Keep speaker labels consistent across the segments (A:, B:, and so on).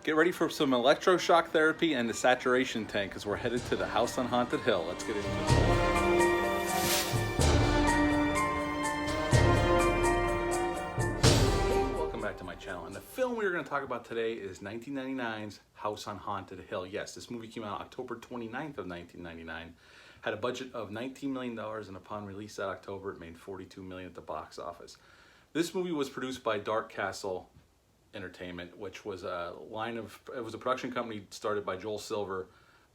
A: Get ready for some electroshock therapy and the saturation tank because we're headed to the house on Haunted Hill. Let's get into this. Welcome back to my channel. And the film we're going to talk about today is 1999's House on Haunted Hill. Yes, this movie came out October 29th of 1999. Had a budget of $19 million, and upon release that October, it made $42 million at the box office. This movie was produced by Dark Castle Entertainment, which was it was a production company started by Joel Silver.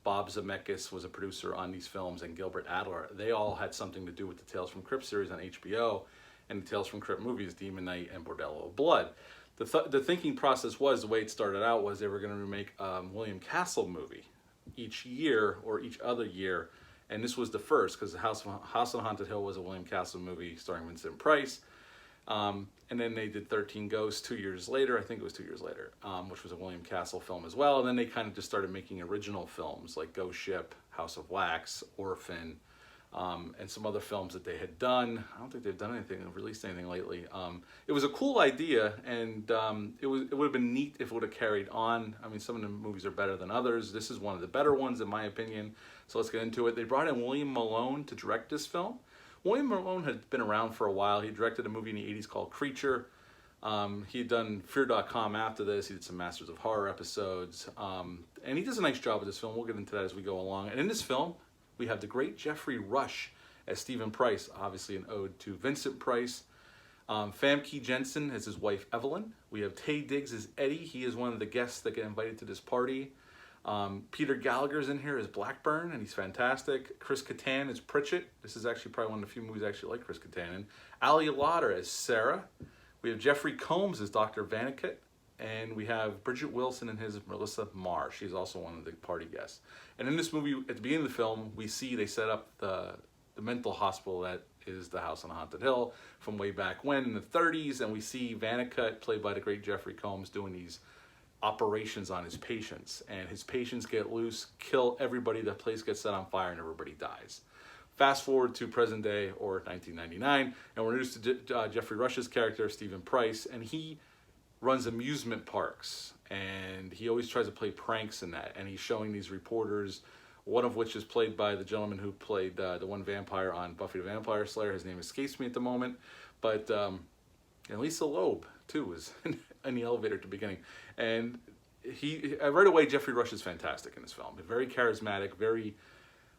A: Bob Zemeckis was a producer on these films, and Gilbert Adler. They all had something to do with the Tales from Crypt series on HBO and the Tales from Crypt movies, Demon Knight and Bordello of Blood. The thinking process was, the way it started out was they were going to remake a William Castle movie each year or each other year, and this was the first because House on Haunted Hill was a William Castle movie starring Vincent Price. And then they did 13 Ghosts 2 years later, I think it was 2 years later, which was a William Castle film as well. And then they kind of just started making original films like Ghost Ship, House of Wax, Orphan, and some other films that they had done. I don't think they've done anything, released anything lately. It was a cool idea, and it would have been neat if it would have carried on. I mean, some of the movies are better than others. This is one of the better ones in my opinion. So let's get into it. They brought in William Malone to direct this film. William Malone had been around for a while. He directed a movie in the 80s called Creature. He had done Fear.com after this. He did some Masters of Horror episodes. And he does a nice job with this film. We'll get into that as we go along. And in this film, we have the great Jeffrey Rush as Stephen Price, obviously an ode to Vincent Price. Famke Jensen as his wife Evelyn. We have Taye Diggs as Eddie. He is one of the guests that get invited to this party. Peter Gallagher's in here as Blackburn, and he's fantastic. Chris Kattan as Pritchett. This is actually probably one of the few movies I actually like Chris Kattan in. Ali Lauder as Sarah. We have Jeffrey Combs as Dr. Vannicut, and we have Bridget Wilson and his Melissa Marr. She's also one of the party guests. And in this movie, at the beginning of the film, we see they set up the mental hospital that is the House on Haunted Hill from way back when in the 30s, and we see Vannicut, played by the great Jeffrey Combs, doing these operations on his patients, and his patients get loose, kill everybody, the place gets set on fire, and everybody dies. Fast forward to present day, or 1999, and we're introduced to Jeffrey Rush's character, Stephen Price, and he runs amusement parks, and he always tries to play pranks in that, and he's showing these reporters, one of which is played by the gentleman who played the one vampire on Buffy the Vampire Slayer. His name escapes me at the moment, but and Lisa Loeb too was in the elevator at the beginning, and right away Jeffrey Rush is fantastic in this film. Very charismatic, very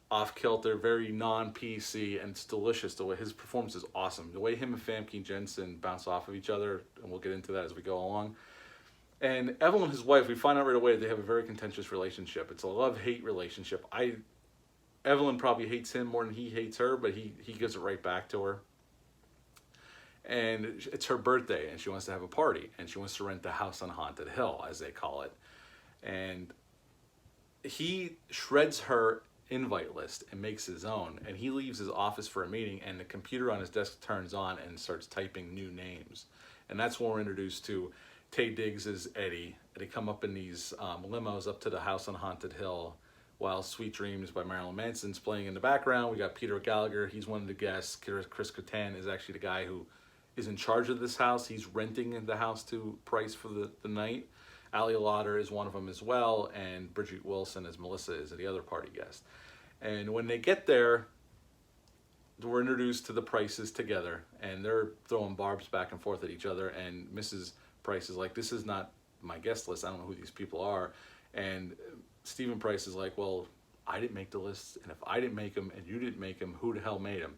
A: off-kilter, very non-PC, and it's delicious. The way his performance is awesome. The way him and Famke Jensen bounce off of each other, and we'll get into that as we go along. And Evelyn, his wife, we find out right away they have a very contentious relationship. It's a love-hate relationship. Evelyn probably hates him more than he hates her, but he gives it right back to her. And it's her birthday, and she wants to have a party, and she wants to rent the House on Haunted Hill, as they call it. And he shreds her invite list and makes his own, and he leaves his office for a meeting, and the computer on his desk turns on and starts typing new names. And that's when we're introduced to Taye Diggs as Eddie. They come up in these limos up to the House on Haunted Hill while Sweet Dreams by Marilyn Manson's playing in the background. We got Peter Gallagher, he's one of the guests. Chris Kattan is actually the guy who is in charge of this house. He's renting the house to Price for the night. Ali Lauder is one of them as well, and Bridget Wilson as Melissa is the other party guest. And when they get there, we're introduced to the Prices together, and they're throwing barbs back and forth at each other, and Mrs. Price is like, this is not my guest list, I don't know who these people are. And Stephen Price is like, well, I didn't make the list, and if I didn't make them and you didn't make them, who the hell made them?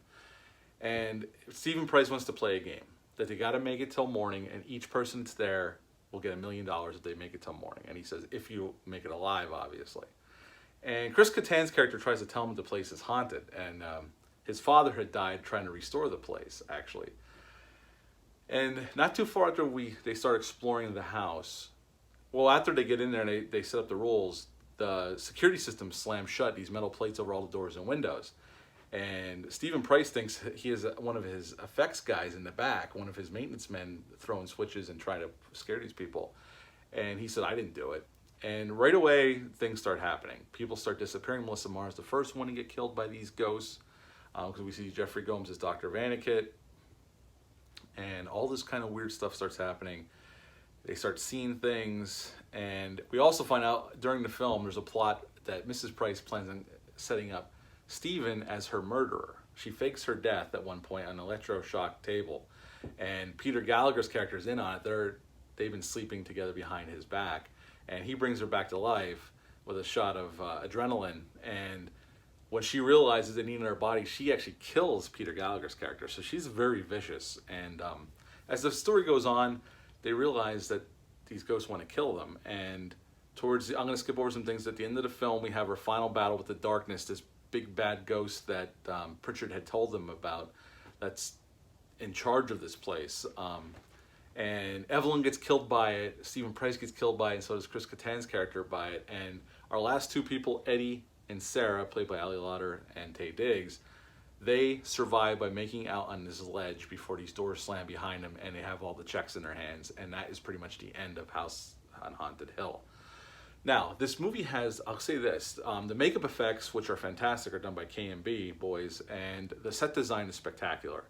A: And Stephen Price wants to play a game that they got to make it till morning, and each person that's there will get $1 million if they make it till morning. And he says, if you make it alive, obviously. And Chris Kattan's character tries to tell him the place is haunted, and his father had died trying to restore the place, actually. And not too far after they start exploring the house, well, after they get in there and they set up the rules, the security system slams shut, these metal plates over all the doors and windows. And Stephen Price thinks he has one of his effects guys in the back, one of his maintenance men, throwing switches and trying to scare these people. And he said, I didn't do it. And right away, things start happening. People start disappearing. Melissa Marr is the first one to get killed by these ghosts, because we see Jeffrey Combs as Dr. Vannicut. And all this kind of weird stuff starts happening. They start seeing things, and we also find out during the film there's a plot that Mrs. Price plans on setting up Stephen as her murderer. She fakes her death at one point on an electroshock table, and Peter Gallagher's character is in on it. They've been sleeping together behind his back, and he brings her back to life with a shot of adrenaline. And when she realizes they need in her body, she actually kills Peter Gallagher's character. So she's very vicious. And as the story goes on, they realize that these ghosts want to kill them. And I'm going to skip over some things. At the end of the film, we have our final battle with the darkness, this big bad ghost that Pritchard had told them about, that's in charge of this place. And Evelyn gets killed by it, Stephen Price gets killed by it, and so does Chris Kattan's character by it. And our last two people, Eddie and Sarah, played by Ali Lauder and Taye Diggs, they survive by making out on this ledge before these doors slam behind them, and they have all the checks in their hands. And that is pretty much the end of House on Haunted Hill. Now, this movie has, I'll say this, the makeup effects, which are fantastic, are done by K&B boys, and the set design is spectacular.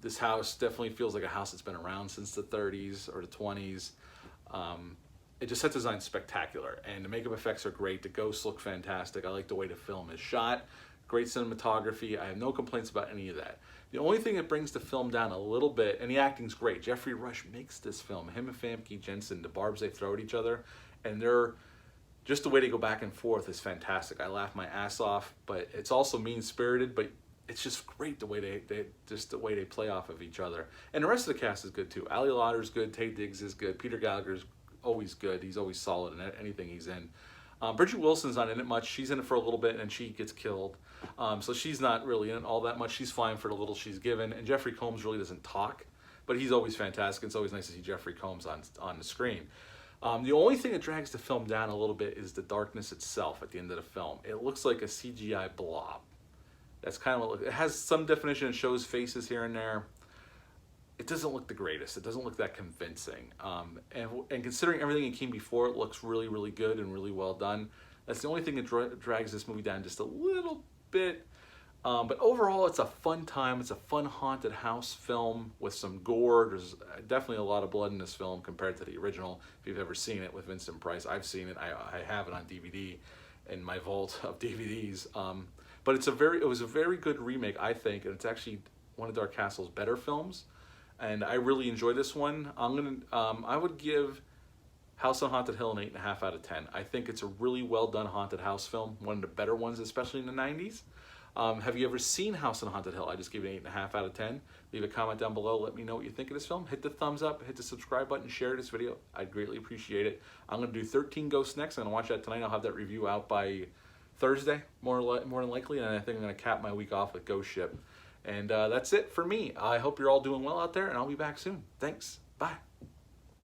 A: This house definitely feels like a house that's been around since the 30s or the 20s. It just set design spectacular, and the makeup effects are great. The ghosts look fantastic. I like the way the film is shot. Great cinematography. I have no complaints about any of that. The only thing that brings the film down a little bit, and the acting's great. Jeffrey Rush makes this film. Him and Famke Jensen, the barbs they throw at each other, and just the way they go back and forth is fantastic. I laugh my ass off, but it's also mean-spirited, but it's just great the way they play off of each other. And the rest of the cast is good too. Ali Lauder's good, Taye Diggs is good, Peter Gallagher's always good. He's always solid in anything he's in. Bridget Wilson's not in it much. She's in it for a little bit and she gets killed. So she's not really in it all that much. She's fine for the little she's given. And Jeffrey Combs really doesn't talk, but he's always fantastic. It's always nice to see Jeffrey Combs on the screen. The only thing that drags the film down a little bit is the darkness itself at the end of the film. It looks like a CGI blob. That's kind of what it has some definition. It shows faces here and there. It doesn't look the greatest. It doesn't look that convincing. And considering everything that came before, it looks really, really good and really well done. That's the only thing that drags this movie down just a little bit. But overall, it's a fun time. It's a fun haunted house film with some gore. There's definitely a lot of blood in this film compared to the original. If you've ever seen it with Vincent Price, I've seen it. I have it on DVD in my vault of DVDs. But it was a very good remake, I think, and it's actually one of Dark Castle's better films. And I really enjoy this one. I would give House on Haunted Hill an 8.5 out of 10. I think it's a really well done haunted house film, one of the better ones, especially in the 90s. Have you ever seen House on Haunted Hill? I just gave it an 8.5 out of 10. Leave a comment down below. Let me know what you think of this film. Hit the thumbs up, hit the subscribe button, share this video. I'd greatly appreciate it. I'm going to do 13 Ghosts next. I'm going to watch that tonight. I'll have that review out by Thursday, more than likely. And I think I'm going to cap my week off with Ghost Ship. And that's it for me. I hope you're all doing well out there, and I'll be back soon. Thanks. Bye.